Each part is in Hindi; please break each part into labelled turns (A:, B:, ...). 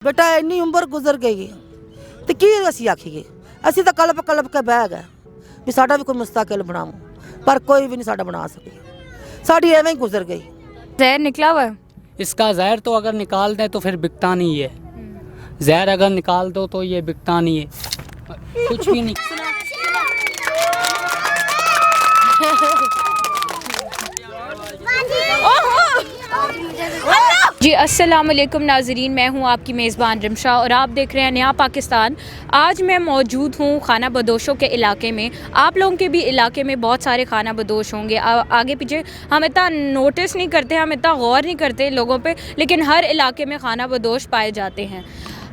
A: बेटा इन्नी उम्र गुजर गई तो की असी आखीए। असी तो कलप कलप के बह गए भी साडा भी कोई मुस्तकिल बनाओ, पर कोई भी नहीं साडा बना सके। साडी एवं ही गुजर गई।
B: जहर निकला हुआ है?
C: इसका जहर तो अगर निकाल दें तो फिर बिकता नहीं है। जहर अगर निकाल दो तो ये बिकता नहीं है, कुछ भी नहीं।
B: जी अस्सलाम वालेकुम नाजरीन, मैं हूं आपकी मेज़बान रमशा और आप देख रहे हैं नया पाकिस्तान। आज मैं मौजूद हूं खाना बदोशों के इलाके में। आप लोगों के भी इलाके में बहुत सारे खाना बदोश होंगे। आगे पीछे हम इतना नोटिस नहीं करते, हम इतना गौर नहीं करते लोगों पे, लेकिन हर इलाके में खाना बदोश पाए जाते हैं।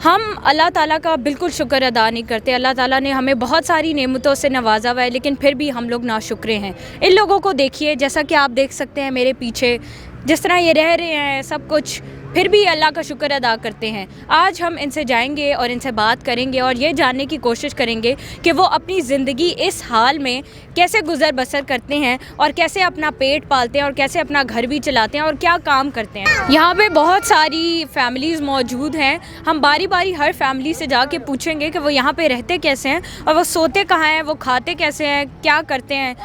B: हम अल्लाह ताला का बिल्कुल शुक्र अदा नहीं करते। अल्लाह ताला ने हमें बहुत सारी नेमतों से नवाजा हुआ है, लेकिन फिर भी हम लोग नाशुक्रे हैं। इन लोगों को देखिए, जैसा कि आप देख सकते हैं मेरे पीछे, जिस तरह ये रह रहे हैं सब कुछ, फिर भी अल्लाह का शुक्र अदा करते हैं। आज हम इनसे जाएंगे और इनसे बात करेंगे और ये जानने की कोशिश करेंगे कि वो अपनी ज़िंदगी इस हाल में कैसे गुजर बसर करते हैं और कैसे अपना पेट पालते हैं और कैसे अपना घर भी चलाते हैं और क्या काम करते हैं। यहाँ पे बहुत सारी फैमिलीज़ मौजूद हैं। हम बारी बारी हर फैमिली से जाके पूछेंगे कि वो यहाँ पे रहते कैसे हैं और वो सोते कहाँ हैं, वो खाते कैसे हैं, क्या करते हैं।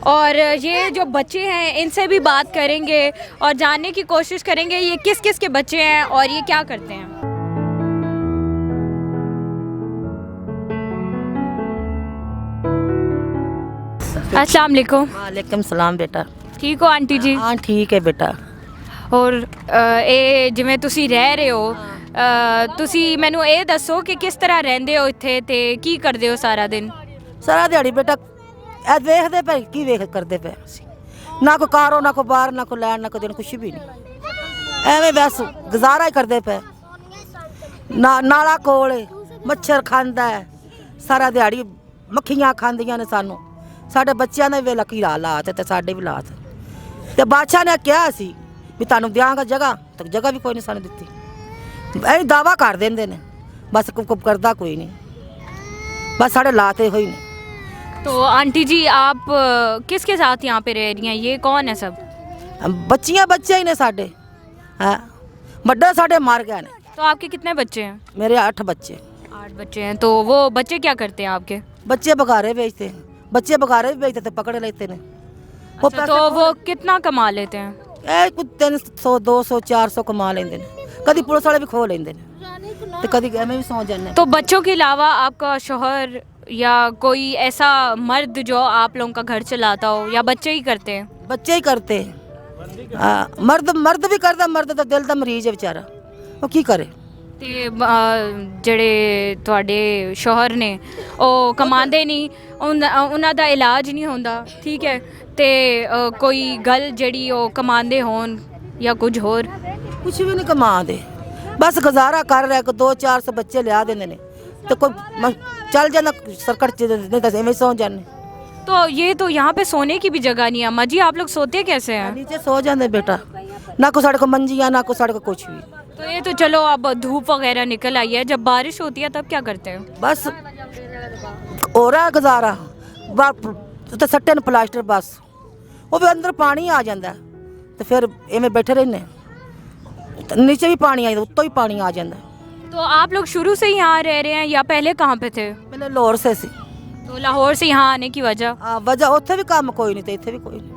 B: और ये जो बच्चे हैं इनसे भी बात करेंगे और जानने की कोशिश करेंगे ये किस किस के बच्चे हैं और ये क्या करते हैं। अस्सलाम वालेकुम।
A: वालेकुम सलाम बेटा।
B: ठीक हो आंटी जी?
A: हाँ ठीक है बेटा।
B: और ਇਹ ਜਿਵੇਂ ਤੁਸੀਂ ਰਹਿ ਰਹੇ ਹੋ, ਤੁਸੀਂ ਮੈਨੂੰ ਇਹ ਦੱਸੋ ਕਿ ਕਿਸ ਤਰ੍ਹਾਂ ਰਹਿੰਦੇ ਹੋ ਇੱਥੇ ਤੇ ਕੀ ਕਰਦੇ ਹੋ ਸਾਰਾ ਦਿਨ?
A: सारा दिहाड़ी बेटा ਇਹ ਵੇਖਦੇ ਪਏ ਕੀ ਵੇਖ ਕਰਦੇ ਪਏ ਅਸੀਂ। ਨਾ ਕੋਈ ਕਾਰੋ, ਨਾ ਕੋਈ ਬਾਹਰ, ਨਾ ਕੋਈ ਲੈਣ, ਨਾ ਕੋਈ ਦੇਣ, ਕੁਛ ਵੀ ਨਹੀਂ। ਐਵੇਂ ਬਸ ਗੁਜ਼ਾਰਾ ਹੀ ਕਰਦੇ ਪਏ। ਨਾਲਾ ਕੋਲ ਮੱਛਰ ਖਾਂਦਾ ਹੈ, ਸਾਰਾ ਦਿਹਾੜੀ ਮੱਖੀਆਂ ਖਾਂਦੀਆਂ ਨੇ ਸਾਨੂੰ। ਸਾਡੇ ਬੱਚਿਆਂ ਦੇ ਵੇਲੇ ਕੀ ਹਾਲਾਤ ਤੇ ਸਾਡੇ ਵੀ ਹਾਲਾਤ। ਤੇ ਬਾਦਸ਼ਾਹ ਨੇ ਕਿਹਾ ਸੀ ਵੀ ਤੁਹਾਨੂੰ ਦਿਆਂਗਾ ਜਗ੍ਹਾ, ਤੇ ਜਗ੍ਹਾ ਵੀ ਕੋਈ ਨਹੀਂ ਸਾਨੂੰ ਦਿੱਤੀ। ਇਹ ਦਾਵਾ ਕਰ ਦਿੰਦੇ ਨੇ, ਬਸ ਕੋਈ ਕਰਦਾ ਕੋਈ ਨਹੀਂ। बस साढ़े लाते हुई नहीं।
B: तो आंटी जी आप किसके साथ यहाँ पे रह रही हैं? ये कौन है सब?
A: बच्चियाँ बच्चे ही ने साढ़े। हाँ, बड़े साढ़े मार गए ने।
B: तो आपके कितने बच्चे हैं?
A: मेरे 8 बच्चे।
B: 8 बच्चे हैं। तो वो बच्चे क्या करते हैं आपके?
A: बच्चे बघारे बेचते हैं, बच्चे बघारे भी बेचते थे, पकड़ लेते ने। वो
B: अच्छा, तो वो कितना कमा लेते हैं?
A: कुछ 300 200 400 कमा लेंगे ने। कभी पुलिस वाले भी खो लेंगे ने, तो कभी एवं भी सौ जाने।
B: तो बच्चों के अलावा आपका शौहर या कोई ऐसा मर्द जो आप लोगों का घर चलाता हो, या बच्चे ही करते हैं?
A: बच्चे ही करते हैं। हाँ, मर्द भी करता। मर्द तो दिल का मरीज है बेचारा, वो की करे।
B: ਤੇ ਜਿਹੜੇ ਤੁਹਾਡੇ ਸ਼ੌਹਰ ਨੇ ਉਹ ਕਮਾਉਂਦੇ ਨਹੀਂ, ਉਹਨਾਂ ਦਾ ਇਲਾਜ ਨਹੀਂ ਹੁੰਦਾ, ਠੀਕ ਹੈ? ਤੇ ਕੋਈ ਗੱਲ ਜਿਹੜੀ ਉਹ ਕਮਾਉਂਦੇ ਹੋਣ ਜਾਂ ਕੁਝ ਹੋਰ?
A: कुछ भी नहीं कमा दे, बस गुजारा कर रहे। 200-400 बच्चे लिया देंगे ने, तो कोई चल जाना सरकट नहीं तो एवं सो जाने।
B: तो ये तो यहाँ पे सोने की भी जगह नहीं है। अम्मा जी आप लोग सोते कैसे हैं?
A: नीचे सो जाते बेटा, ना को साढ़े को मंजिया, ना को साढ़े को कुछ भी।
B: तो ये तो चलो अब धूप वगैरह निकल आई है, जब बारिश होती है तब क्या करते हो?
A: बस हो रहा गुजारा। तो सट्टे न प्लास्टर, बस वो भी अंदर पानी आ जाता है, तो फिर एवं बैठे रहने। नीचे भी पानी आ, उत्तों भी पानी आ जाता है।
B: तो आप लोग शुरू से ही यहाँ रह रहे हैं या पहले कहाँ पे थे?
A: पहले लाहौर से सी।
B: तो लाहौर से यहाँ आने की वजह?
A: वजह उत्थे भी काम कोई नहीं था, इत्थे भी कोई नहीं।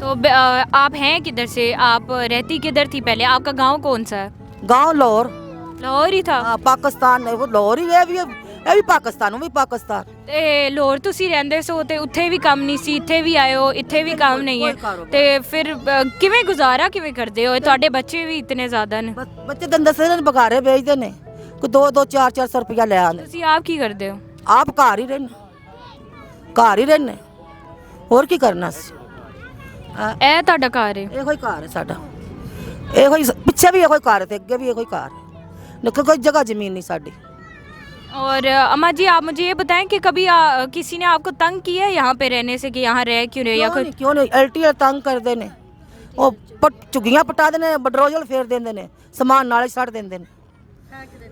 B: तो आप हैं किधर से? आप रहती किधर थी पहले? आपका गांव कौन सा है?
A: गांव लाहौर।
B: लाहौर ही था?
A: पाकिस्तान वो लाहौर ही है, ਇਹ ਵੀ ਪਾਕਿਸਤਾਨ, ਉਹ ਵੀ ਪਾਕਿਸਤਾਨ।
B: ਤੇ ਲਾਹੌਰ ਤੁਸੀਂ ਰਹਿੰਦੇ ਸੋ ਤੇ ਉੱਥੇ ਵੀ ਕੰਮ ਨਹੀਂ ਸੀ, ਇੱਥੇ ਵੀ ਆਏ ਹੋ, ਇੱਥੇ ਵੀ ਕੰਮ ਨਹੀਂ ਹੈ, ਤੇ ਫਿਰ ਕਿਵੇਂ ਗੁਜ਼ਾਰਾ ਕਿਵੇਂ ਕਰਦੇ ਹੋ? ਤੁਹਾਡੇ ਬੱਚੇ ਵੀ ਇਤਨੇ ਜ਼ਿਆਦਾ ਨੇ।
A: ਬੱਚੇ ਤਾਂ ਦੱਸੇ ਨੇ ਬਘਾਰੇ ਵੇਚਦੇ ਨੇ, ਕੋਈ 2-2 400 ਰੁਪਇਆ ਲੈ ਆਉਂਦੇ।
B: ਤੁਸੀਂ ਆਪ ਕੀ ਕਰਦੇ ਹੋ?
A: ਆਪ ਘਰ ਹੀ ਰਹਿੰਦੇ, ਘਰ ਹੀ ਰਹਿੰਦੇ, ਹੋਰ ਕੀ ਕਰਨਾ ਸੀ।
B: ਇਹ ਤੁਹਾਡਾ ਘਰ ਹੈ?
A: ਇਹੋ ਹੀ ਘਰ ਹੈ ਸਾਡਾ, ਇਹੋ ਹੀ ਪਿੱਛੇ ਵੀ ਇਹੋ ਹੀ ਘਰ ਤੇ ਅੱਗੇ ਵੀ ਇਹੋ ਹੀ ਘਰ ਹੈ, ਕੋਈ जगह जमीन नहीं साड़ी।
B: और अम्मा जी आप मुझे ये बताएं कि कभी किसी ने आपको तंग किया है यहाँ पे रहने से कि यहाँ रह क्यों रहे? या
A: क्यों नहीं एल्टी तंग करते ने, वो झुग्गियां पटा देने, बडरोजल फेर देंगे ने, समान नाले छड़ देंगे ने।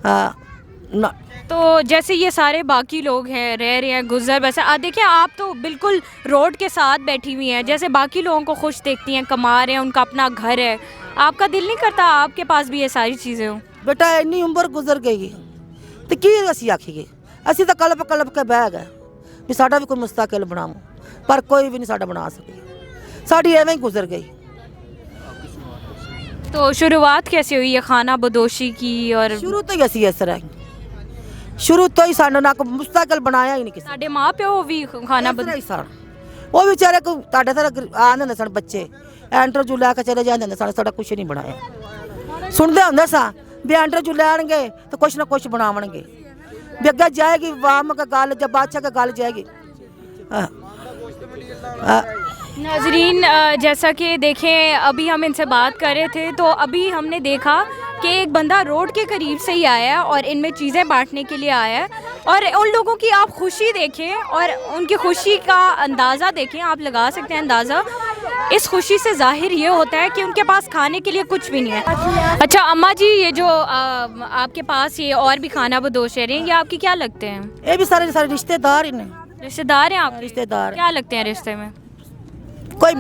A: हाँ,
B: तो जैसे ये सारे बाकी लोग हैं रह रहे हैं गुजर बसर, देखिए आप तो बिल्कुल रोड के साथ बैठी हुई हैं, जैसे बाकी लोगों को खुश देखती हैं, कमा रहे हैं, उनका अपना घर है। आपका दिल नहीं करता आपके पास भी ये सारी चीज़ें हों?
A: ਬੇਟਾ ਇੰਨੀ ਉਮਰ ਗੁਜ਼ਰ ਗਈ ਤੇ ਕੀ ਅਸੀਂ ਆਖੀਏ। ਅਸੀਂ ਤਾਂ ਕਲਪ ਕੇ ਬਹਿ ਗਏ ਵੀ ਸਾਡਾ ਵੀ ਕੋਈ ਮੁਸਤਕਲ ਬਣਾਓ, ਪਰ ਕੋਈ ਵੀ ਨਹੀਂ ਸਾਡਾ ਬਣਾ ਸਕਿਆ। ਸਾਡੀ ਐਵੇਂ ਹੀ ਗੁਜ਼ਰ ਗਈ।
B: तो शुरुआत कैसे हुई है खाना बदोशी की? और
A: ਸ਼ੁਰੂ ਤੋਂ ਹੀ ਅਸੀਂ ਇਸ ਤਰ੍ਹਾਂ ਹੀ, ਸ਼ੁਰੂ ਤੋਂ ਹੀ ਸਾਨੂੰ ਨਾ ਕੋਈ ਮੁਸਤਕਲ ਬਣਾਇਆ ਹੀ ਨਹੀਂ ਕਿਸੇ
B: साडे माँ प्यो भी खाना
A: ਇਸ ਤਰ੍ਹਾਂ ਹੀ ਸਨ। ਉਹ ਵਿਚਾਰੇ ਕੋ ਤੁਹਾਡੇ ਤਰ੍ਹਾਂ ਆਉਂਦੇ ਹੁੰਦੇ ਸਨ ਬੱਚੇ, ਇੰਟਰਵਿਊ ਲੈ ਕੇ ਚਲੇ ਜਾਂਦੇ ਹੁੰਦੇ ਸਨ, ਸਾਡਾ ਕੁਛ ਨਹੀਂ ਬਣਾਇਆ। ਸੁਣਦੇ ਹੁੰਦੇ ਸਾਂ ਵੀ ਇੰਟਰਵਿਊ ਲੈਣਗੇ ਤਾਂ ਕੁਛ ਨਾ ਕੁਛ ਬਣਾਵਣਗੇ, ਵੀ ਅੱਗੇ ਜਾਏਗੀ ਵਾਮ का ਗੱਲ जब बादशाह का ਗੱਲ जाएगी।
B: नाजरीन, जैसा कि देखें अभी हम इनसे बात कर रहे थे तो अभी हमने देखा कि एक बंदा रोड के करीब से ही आया है और इनमें चीज़ें बांटने के लिए आया है। और उन लोगों की आप खुशी देखें और उनकी खुशी का अंदाज़ा देखें, आप लगा सकते हैं अंदाज़ा। इस खुशी से जाहिर ये होता है कि उनके पास खाने के लिए कुछ भी नहीं है। अच्छा अम्मा जी, ये जो आपके पास ये और भी खाना बदोश रहे हैं, ये आपके क्या लगते हैं?
A: ਇਹ ਵੀ ਸਾਰੇ ਸਾਰੇ ਰਿਸ਼ਤੇਦਾਰ ਹੀ ਨੇ।
B: रिश्तेदार हैं आप?
A: रिश्तेदार।
B: क्या लगते हैं रिश्ते में?
A: ਕੋਈ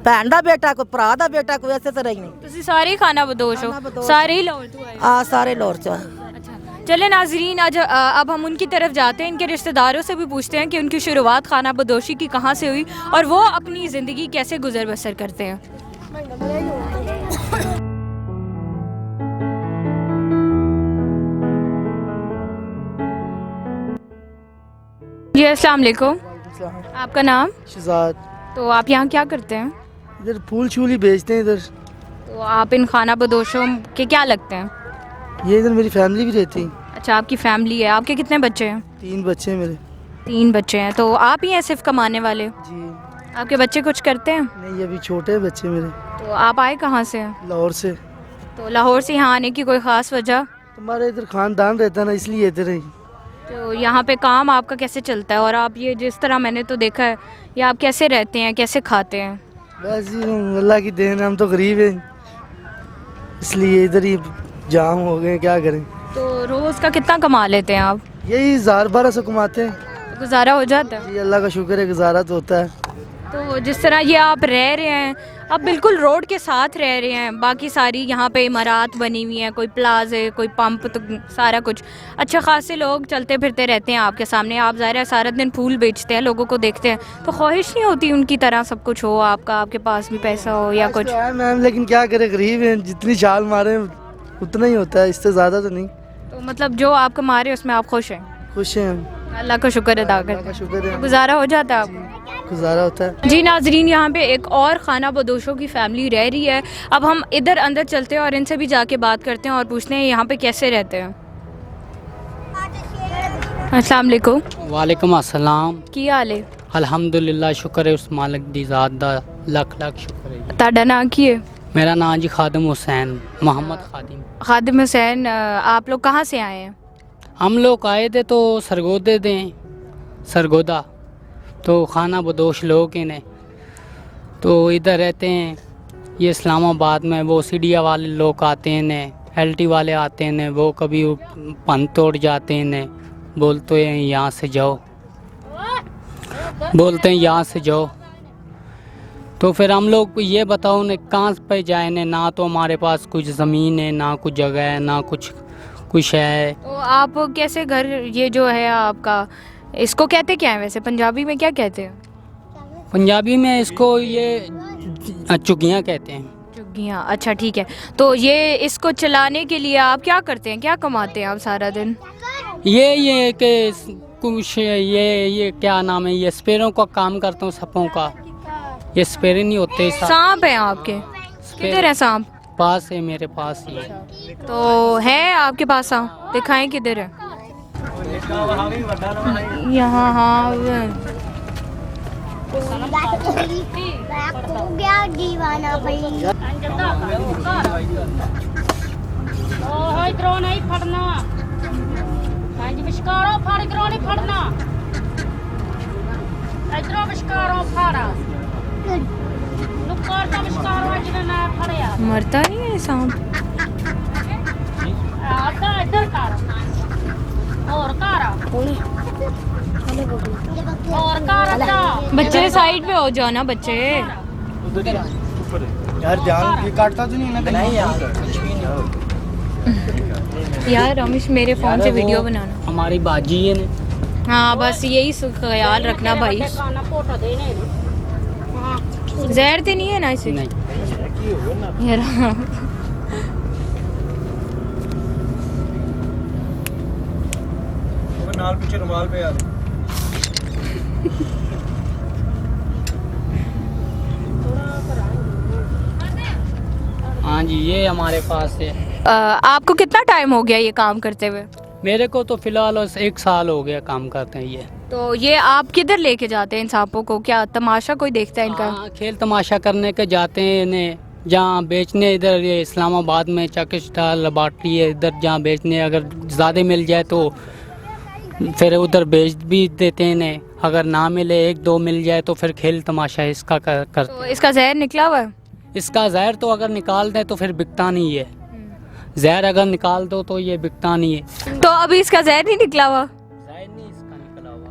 A: ਭੈਣ ਦਾ ਬੇਟਾ, ਕੋਈ ਭਰਾ ਦਾ ਬੇਟਾ, ਕੋਈ ਐਸੇ ਤਰ੍ਹਾਂ ਹੀ ਨਹੀਂ।
B: ਤੁਸੀਂ ਸਾਰੇ ਹੀ ਖਾना बदोश
A: खाना
B: हो,
A: बदोश।
B: सारे ही लाहौर तो आए हो?
A: ਆ ਸਾਰੇ ਲੋਰ ਚ।
B: अच्छा चले नाजरीन, आज अब हम उनकी तरफ जाते हैं, इनके रिश्तेदारों से भी पूछते हैं कि उनकी शुरुआत खाना बदोशी की कहाँ से हुई और वो अपनी ज़िंदगी कैसे गुजर बसर करते हैं। जी अस्सलाम वालेकुम, आपका नाम?
D: शहजाद।
B: तो आप यहाँ क्या करते हैं?
D: इधर फूल शूल ही बेचते हैं इधर।
B: तो आप इन खाना बदोशों के क्या लगते हैं?
D: ये इधर मेरी फैमिली भी रहती है।
B: अच्छा, आपकी फैमिली है। आपके कितने बच्चे हैं?
D: 3 बच्चे हैं मेरे।
B: 3 बच्चे हैं। तो आप ही हैं सिर्फ कमाने वाले?
D: जी
B: आपके बच्चे कुछ करते हैं?
D: नहीं, अभी छोटे हैं बच्चे मेरे।
B: तो आप आए कहाँ से हैं?
D: लाहौर से।
B: तो लाहौर से यहाँ आने की कोई ख़ास वजह?
D: हमारे इधर खानदान रहता है ना, इसलिए इधर ही।
B: तो यहाँ पे काम आपका कैसे चलता है? और आप ये जिस तरह मैंने तो देखा है, ये आप कैसे रहते हैं, कैसे खाते हैं?
D: वैसे ही अल्लाह की देन है, हम तो गरीब हैं, इसलिए इधर ही जाम हो गए, क्या करें।
B: तो रोज़ का कितना कमा लेते हैं आप?
D: यही 1000-1200 कमाते हैं।
B: गुजारा हो जाता है?
D: जी अल्लाह का शुक्र है, गुजारा तो होता है।
B: तो जिस तरह ये आप रह रहे हैं, आप बिल्कुल रोड के साथ रह रहे हैं, बाकी सारी यहाँ पे इमारत बनी हुई हैं, कोई प्लाजे, कोई पंप, तो सारा कुछ अच्छे खासे लोग चलते फिरते रहते हैं आपके सामने। आप ज़ाहिर है सारा दिन फूल बेचते हैं, लोगों को देखते हैं, तो ख्वाहिश नहीं होती उनकी तरह सब कुछ हो आपका, आपके पास भी पैसा हो या कुछ?
D: है मैम, लेकिन क्या करें, गरीब हैं, जितनी छाल मारे उतना ही होता है, इससे ज़्यादा तो नहीं।
B: तो मतलब जो आप कमा रहे हैं उसमें आप खुश हैं?
D: खुश हैं हम,
B: अल्लाह का शुक्र अदा
D: अल्लाह
B: करते
D: का
B: हैं।
D: शुक्र है,
B: गुजारा हो जाता है आपको?
D: गुजारा होता है।
B: जी नाजरीन, यहाँ पे एक और खाना बदोशों की फैमिली रह रही है। अब हम इधर अंदर चलते हैं और इनसे भी जाके बात करते हैं और पूछते हैं यहाँ पे कैसे रहते हैं। अस्सलाम वालेकुम।
C: वालेकुम अस्सलाम।
B: की हाल है?
C: अल्हम्दुलिल्लाह, शुक्र है उस मालिक दी ज़ात दा, लख लख शुक्र है।
B: ताड़ा नाम की है?
C: मेरा नाम जी खादिम हुसैन, मोहम्मद खादिम।
B: खादिम हुसैन, आप लोग कहाँ से आए हैं?
C: हम लोग आए थे तो सरगोदे दे, सरगोदा तो खाना बदोश लोग इन्हें तो इधर रहते हैं। ये इस्लामाबाद में वो सीढ़िया वाले लोग आते हैं ने, एलटी वाले आते हैं ने, वो कभी पन तोड़ जाते हैं ने, बोलते हैं यहाँ से जाओ, बोलते हैं यहाँ से जाओ। तो फिर हम लोग ये बताओ ने कहाँ पे जाए ने, ना तो हमारे पास कुछ ज़मीन है, ना कुछ जगह है, ना कुछ है।
B: तो आप कैसे घर, ये जो है आपका, इसको कहते क्या है वैसे पंजाबी में, क्या कहते हैं?
C: पंजाबी में इसको ये चुगियाँ कहते हैं।
B: चुग्गियाँ, अच्छा ठीक है। तो ये इसको चलाने के लिए आप क्या करते हैं, क्या कमाते हैं आप सारा दिन?
C: ये कि कुछ ये क्या नाम है, ये स्पेरों का काम करता हूँ, सपों का। ये स्पेरे नहीं होते,
B: सांप है आपके? किधर है सांप?
C: पास है, मेरे पास ही है।
B: तो है आपके पास सांप? दिखाएं किधर है। यहाँ, हाँ
E: दीवाना इधरों नहीं फड़ना, विशकारों फड़, इधरों नहीं फड़ना, इधरों विशकारों फाड़ा, नुक्कर का विशकारों जिन्हें ना फड़या।
B: मरता नहीं है सांप?
E: आता इधर कारा और कारा और कारा।
B: बच्चे साइड पे हो जाओ ना बच्चे।
D: यार ध्यान, ये काटता तो नहीं है ना? नहीं यार।
B: यार रमेश मेरे फ़ोन से वीडियो बनाना।
C: हमारी बाजी है ने
B: हाँ बस यही ख्याल रखना भाई। जहर तो नहीं है ना इसे?
C: नहीं
B: यार
F: नाल पीछे रुमाल पे यार
C: हाँ जी ये हमारे पास है।
B: आपको कितना टाइम हो गया ये काम करते हुए?
C: मेरे को तो फिलहाल 1 साल हो गया काम करते हैं ये।
B: तो ये आप किधर लेके जाते हैं इन सांपों को? क्या तमाशा कोई देखता है इनका?
C: हाँ, खेल तमाशा करने के जाते हैं इन्हें, जहाँ बेचने इधर ये इस्लामाबाद में चकिस्टा लबार्ट्री है, इधर जहाँ बेचने अगर ज़्यादा मिल जाए तो फिर उधर बेच भी देते हैं इन्हें, अगर ना मिले 1-2 मिल जाए तो फिर खेल तमाशा इसका करते
B: तो इसका जहर निकला हुआ है?
C: इसका जहर तो अगर निकाल दें तो फिर बिकता नहीं है, जहर अगर निकाल दो तो ये बिकता नहीं है।
B: तो अभी इसका जहर नहीं निकला हुआ?
C: जहर नहीं इसका निकला हुआ।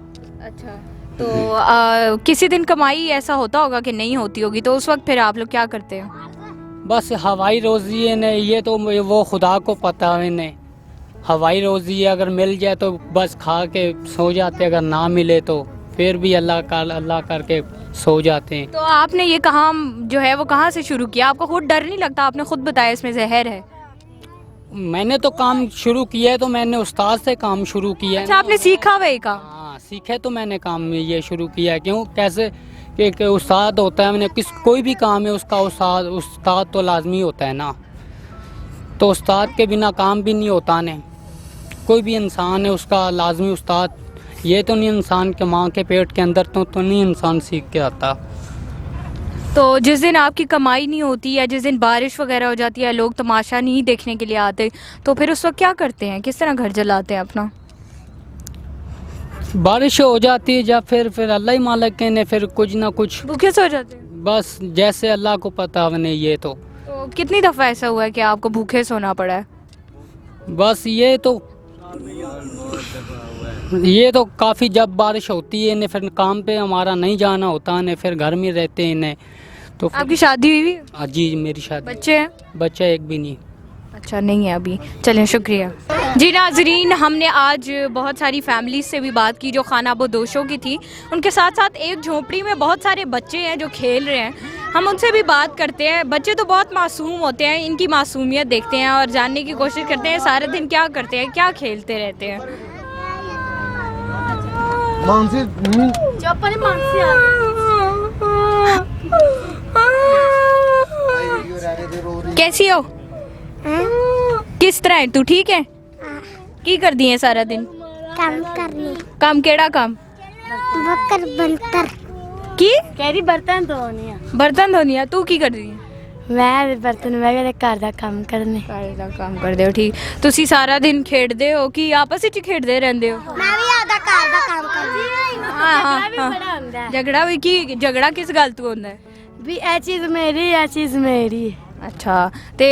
B: अच्छा तो किसी दिन कमाई ऐसा होता होगा कि नहीं होती होगी, तो उस वक्त फिर आप लोग क्या करते हैं?
C: बस हवाई रोज़ी है ने, ये तो वो खुदा को पता है इन्हें। हवाई रोज़ी है, अगर मिल जाए तो बस खा के सो जाते, अगर ना मिले तो फिर भी अल्लाह करके सो जाते हैं।
B: तो आपने ये काम जो है वो कहाँ से शुरू किया? आपको खुद डर नहीं लगता? आपने खुद बताया इसमें जहर है।
C: मैंने तो काम शुरू किया है तो मैंने उस्ताद से काम शुरू किया है।
B: अच्छा आपने सीखा हुआ ये काम?
C: हाँ सीखे तो मैंने काम में ये शुरू किया है। क्यों कैसे कि उस्ताद होता है, मैंने कोई भी काम है उसका उस्ताद तो लाजमी होता है ना, तो उस्ताद के बिना काम भी नहीं होता ने। कोई भी इंसान है उसका लाजमी उस्ताद, ये तो नहीं इंसान के माँ के पेट के अंदर तो नहीं इंसान सीख के आता।
B: तो जिस दिन आपकी कमाई नहीं होती या जिस दिन बारिश वगैरह हो जाती है, लोग तमाशा नहीं देखने के लिए आते, तो फिर उस वक्त क्या करते हैं? किस तरह घर जलाते हैं अपना?
C: बारिश हो जाती है जब फिर अल्लाह ही मालिक ने फिर कुछ ना कुछ,
B: भूखे सो जाते हैं?
C: बस जैसे अल्लाह को पता नहीं ये तो
B: कितनी दफ़ा ऐसा हुआ है कि आपको भूखे सोना पड़ा है?
C: बस ये तो काफ़ी जब बारिश होती है इन्हें फिर काम पे हमारा नहीं जाना होता इन्हें, फिर घर में रहते हैं इन्हें तो
B: आपकी शादी हुई है?
C: हाँ जी मेरी शादी।
B: बच्चे हैं?
C: बच्चा एक भी नहीं।
B: अच्छा नहीं है अभी। चलें शुक्रिया जी। नाजरीन हमने आज बहुत सारी फैमिली से भी बात की जो खाना बदोशों की थी, उनके साथ साथ एक झोंपड़ी में बहुत सारे बच्चे हैं जो खेल रहे हैं, हम उनसे भी बात करते हैं। बच्चे तो बहुत मासूम होते हैं, इनकी मासूमियत देखते हैं और जानने की कोशिश करते हैं सारे दिन क्या करते हैं, क्या खेलते रहते हैं। कैसी हो? किस तरह है तू? ठीक है? की कर दी है सारा दिन?
G: काम करनी
B: काम केड़ा काम?
G: बकर बनकर
B: की
G: कहरी बर्तन धोने
B: बर्तन धोनी है। तू की कर दी है?
G: मैं बर्तन मैं भी घर ਦਾ ਕੰਮ ਕਰਨੇ
B: ਘਰ ਦਾ ਕੰਮ ਕਰਦੇ ਹੋ। ਠੀਕ, ਤੁਸੀਂ ਸਾਰਾ ਦਿਨ ਖੇਡਦੇ ਹੋ ਕਿ ਆਪਸ ਵਿੱਚ ਖੇਡਦੇ ਰਹਿੰਦੇ ਹੋ?
G: ਮੈਂ ਵੀ ਆਦਾ ਘਰ ਦਾ ਕੰਮ ਕਰਦੀ
B: ਹਾਂ
G: ਵੀ ਬੜਾ ਹੁੰਦਾ ਹੈ।
B: ਝਗੜਾ ਵੀ ਕੀ? ਝਗੜਾ ਕਿਸ ਗੱਲ ਤੋਂ ਹੁੰਦਾ ਹੈ?
G: ਵੀ ਇਹ ਚੀਜ਼ ਮੇਰੀ ਇਹ ਚੀਜ਼ ਮੇਰੀ
B: ਅੱਛਾ ਤੇ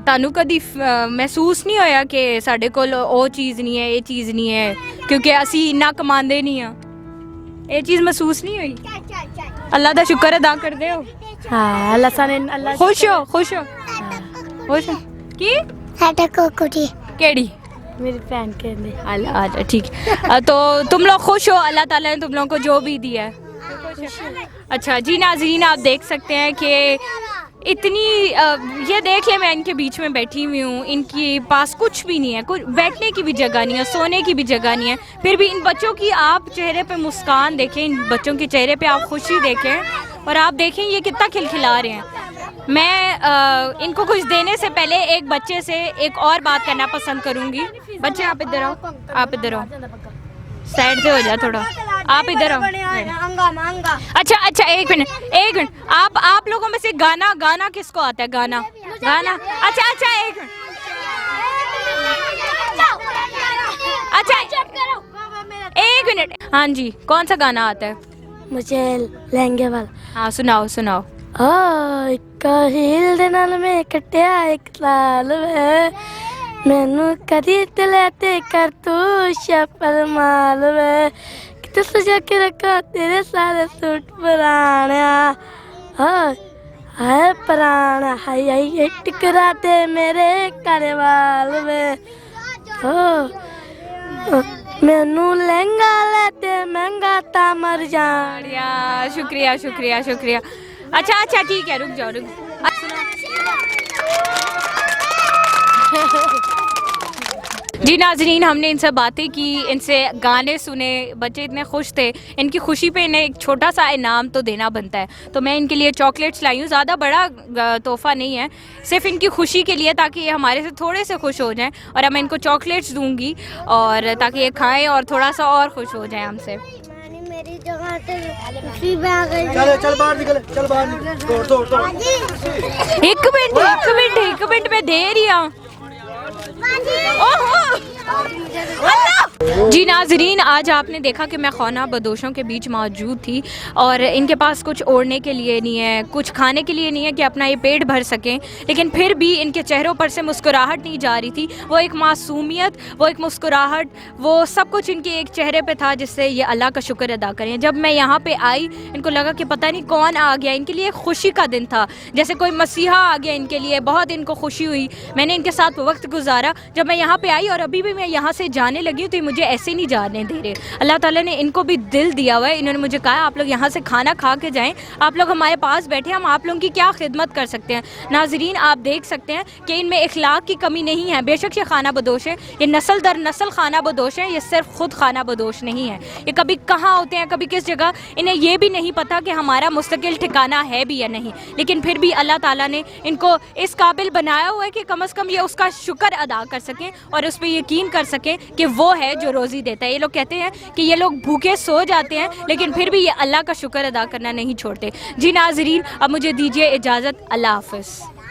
B: ਤੁਹਾਨੂੰ ਕਦੀ ਮਹਿਸੂਸ ਨਹੀਂ ਹੋਇਆ ਕਿ ਸਾਡੇ ਕੋਲ ਉਹ ਚੀਜ਼ ਨਹੀਂ ਹੈ, ਇਹ ਚੀਜ਼ ਨਹੀਂ ਹੈ ਕਿਉਂਕਿ ਅਸੀਂ ਇੰਨਾ ਕਮਾਉਂਦੇ ਨਹੀਂ ਆ? ਇਹ ਚੀਜ਼ ਮਹਿਸੂਸ ਨਹੀਂ ਹੋਈ? ਅੱਲਾ ਦਾ ਸ਼ੁਕਰ ਅਦਾ ਕਰਦੇ ਹੋ?
G: ਹਾਂ ਅੱਲਾ ਸਾਨੇ ਅੱਲਾ
B: खुश हो? खुश हो? खुश हो की?
G: ਸਾਡਾ ਕੋਕੜੀ
B: केड़ी?
G: मेरी बहन कहते
B: अल्लाह अच्छा ठीक। तो तुम लोग खुश हो? अल्लाह ताला ने तुम लोगों को जो भी दिया है। अच्छा जी नाज़रीन आप देख सकते हैं कि इतनी ये देख ले मैं इनके बीच में बैठी हुई हूँ, इनके पास कुछ भी नहीं है, कुछ बैठने की भी जगह नहीं है, सोने की भी जगह नहीं है, फिर भी इन बच्चों की आप चेहरे पे मुस्कान देखें, इन बच्चों के चेहरे पे आप खुशी देखें और आप देखें ये कितना खिलखिला रहे हैं। मैं इनको कुछ देने से पहले एक बच्चे से एक और बात करना पसंद करूँगी। बच्चे आप इधर आओ, आप इधर आओ, साइड से हो जा थोड़ा, आप इधर आओ। अच्छा अच्छा एक मिनट आप लोगों में से गाना किसको आता है? गाना अच्छा अच्छा एक मिनट अच्छा एक मिनट हाँ जी कौन सा गाना आता है?
G: मुझे लहंगे वाला
B: हाँ सुनाओ सुनाओ।
G: ਇੱਕ ਹੀਲ ਦੇ ਨਾਲ ਮੈਂ ਕੱਟਿਆ ਇੱਕ ਸਾਲ ਵੇ ਮੈਨੂੰ ਕਦੀ ਦਿਲੇ ਤੇ ਕਰ ਤੂੰ ਸ਼ਪਲ ਮਾਲ ਵੇ ਕਿਤੇ ਸਜਾ ਕੇ ਰੱਖਾ ਤੇਰੇ ਸਾਰੇ ਸੂਟ ਪੁਰਾਣਿਆ है प्राण हाय हाय टकराते मेरे करवाल वे हो मैनू लहंगा लेते महंगा ता मर जान।
B: बढ़िया, शुक्रिया शुक्रिया शुक्रिया। अच्छा अच्छा ठीक है, रुक जाओ रुक जी नाजरीन, हमने इनसे बातें की, इनसे गाने सुने, बच्चे इतने खुश थे। इनकी खुशी पे इन्हें एक छोटा सा इनाम तो देना बनता है, तो मैं इनके लिए चॉकलेट्स लाई हूँ। ज़्यादा बड़ा तोहफ़ा नहीं है, सिर्फ इनकी खुशी के लिए, ताकि ये हमारे से थोड़े से खुश हो जाएं। और अब मैं इनको चॉकलेट्स दूँगी और ताकि ये खाएं और थोड़ा सा और खुश हो जाएं हमसे।
G: मेरी जगह पे आ गई।
F: चल बाहर निकल, चल बाहर निकल, तोड़ तोड़ तोड़।
B: एक मिनट में दे रही हूँ। जी नाजरीन, आज आपने देखा कि मैं ख्वाना बदोशों के बीच मौजूद थी और इनके पास कुछ ओढ़ने के लिए नहीं है, कुछ खाने के लिए नहीं है कि अपना ये पेट भर सकें, लेकिन फिर भी इनके चेहरों पर से मुस्कुराहट नहीं जा रही थी। वो एक मासूमियत, वो एक मुस्कुराहट, वो सब कुछ इनके एक चेहरे पे था जिससे ये अल्लाह का शुक्र अदा करें। जब मैं यहाँ पे आई, इनको लगा कि पता नहीं कौन आ गया। इनके लिए खुशी का दिन था, जैसे कोई मसीहा आ गया इनके लिए। बहुत इनको खुशी हुई, मैंने इनके साथ वक्त गुजारा। जब मैं यहाँ पे आई और अभी भी मैं यहाँ से जाने लगी हूँ तो मुझे ऐसे नहीं जाने दे रहे। अल्लाह ताला ने इनको भी दिल दिया हुआ है। इन्होंने मुझे कहा आप लोग यहाँ से खाना खा के जाएं, आप लोग हमारे पास बैठे, हम आप लोगों की क्या खिदमत कर सकते हैं। नाजरीन, आप देख सकते हैं कि इनमें इखलाक की कमी नहीं है। बेशक ये खाना बदोश है, ये नस्ल दर नस्ल खाना बदोश है, ये सिर्फ खुद खाना बदोश नहीं है। ये कभी कहाँ होते हैं, कभी किस जगह, इन्हें ये भी नहीं पता कि हमारा मुस्तकिल ठिकाना है भी या नहीं। लेकिन फिर भी अल्लाह ताला ने इनको इस काबिल बनाया हुआ है कि कम से कम ये उसका शुक्र अदा कर सकें और उस पर यकीन कर सकें कि वो है जो रोज़ी देता है। ये लोग कहते हैं कि ये लोग भूखे सो जाते हैं, लेकिन फिर भी ये अल्लाह का शुक्र अदा करना नहीं छोड़ते। जी नाजरीन, अब मुझे दीजिए इजाज़त। अल्लाह हाफ़िज़।